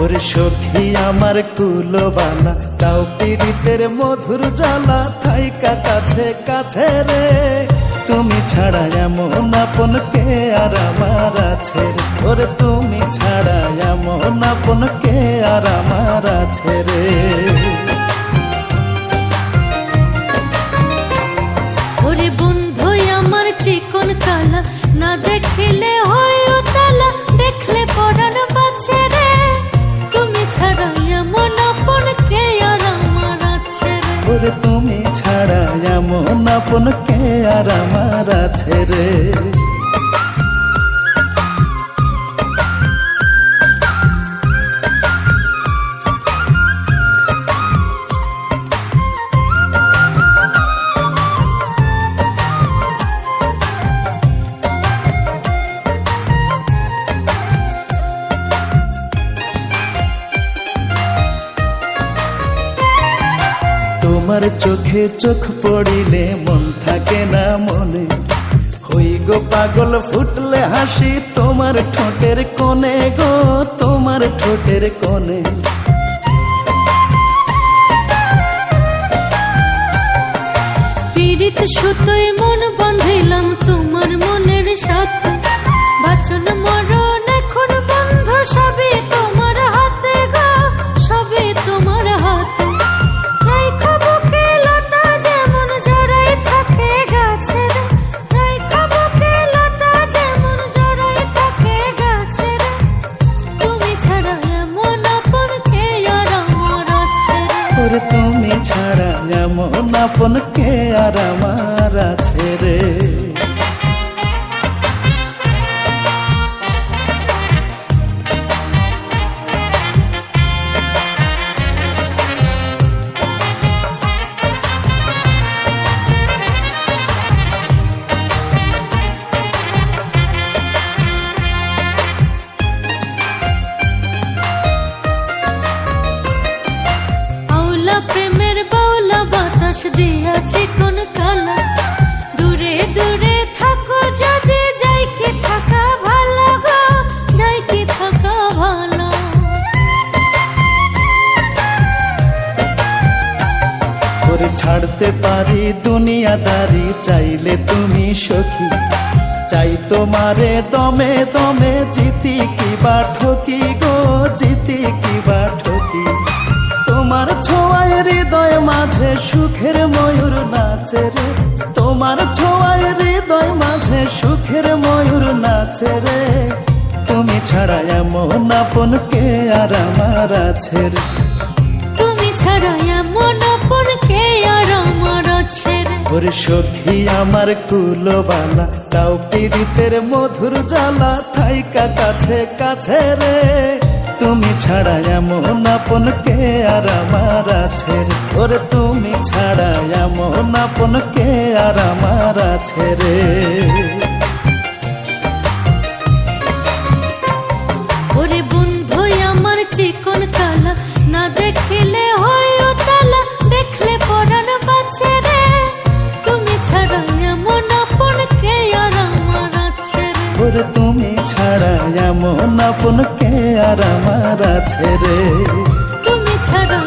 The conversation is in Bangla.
ওরে সখী আমার কুলবালা তাও পীড়িতের মধুর জ্বালা থাইকা কাছে কাছে রে তুমি ছাড়া এমন আপন কে আর আমার আছে রে ওরে তুমি ছাড়া এমন আপন কে আর আমার আছে রে ওরে বন্ধু আমার চিকন কালা না দেখিলে হয় তালা দেখলে পরাণ বাঁচে রে তুমি ছাড়া এমন আপন কে আর আমার আছে রে ওরে তুমি ছাড়া এমন আপন কে আর আমার আছে রে তোমার চোখে চোখ পড়িলে মন থাকে না মনে হই গো পাগল ফুটলে হাসি তোমার ঠোঁটের কোণে গো তোমার ঠোঁটের কোণে পীড়িত সুতোয় মন বাঁধিলাম তোমার মনের সাথে বাঁচন মরণ এখন বন্ধ সবই তোমার হাতে গো সবই তোমার হাতে তুমি ছাড়া এমন আপন কে আর আমার আছে রে প্রেমের বাউলা বাতাস দিয়াছি কোন কালা দূরে দূরে থাকো যদি যাই কি থাকা ভালো গো যাই কি থাকা ভালো করে ছাড়তে পারি দুনিয়াদারি চাইলে তুমি সখী চাই তোমারে দমে দমে জিতি কি বা ঠকি গো জিতি কি বা ঠকি তোমার ছোঁয়ায় হৃদয় মাঝে সুখের ময়ূর নাচে রে তোমার ছোঁয়ায় হৃদয় মাঝে সুখের ময়ূর নাচে রে তুমি ছাড়া এমন আপন কে আর আমার আছে রে তুমি ছাড়া এমন আপন কে আর আমার আছে রে ওরে সখী আমার কুলবালা তাও পীড়িতের মধুর জ্বালা থাইকা কাছে কাছে রে তুমি ছাড়া এমন আপন কে আর আমার আছে রে ওরে তুমি ছাড়া এমন আপন কে আর আমার আছে রে ওরে বন্ধু আমার চিকন কালা না দেখিলে হয় তালা দেখলে পরাণ বাঁচে রে তুমি ছাড়া এমন আপন কে আর আমার আছে রে ওরে তুমি ছাড়া এমন আপন কে আর আমার আছে রে তুমি ছাড়া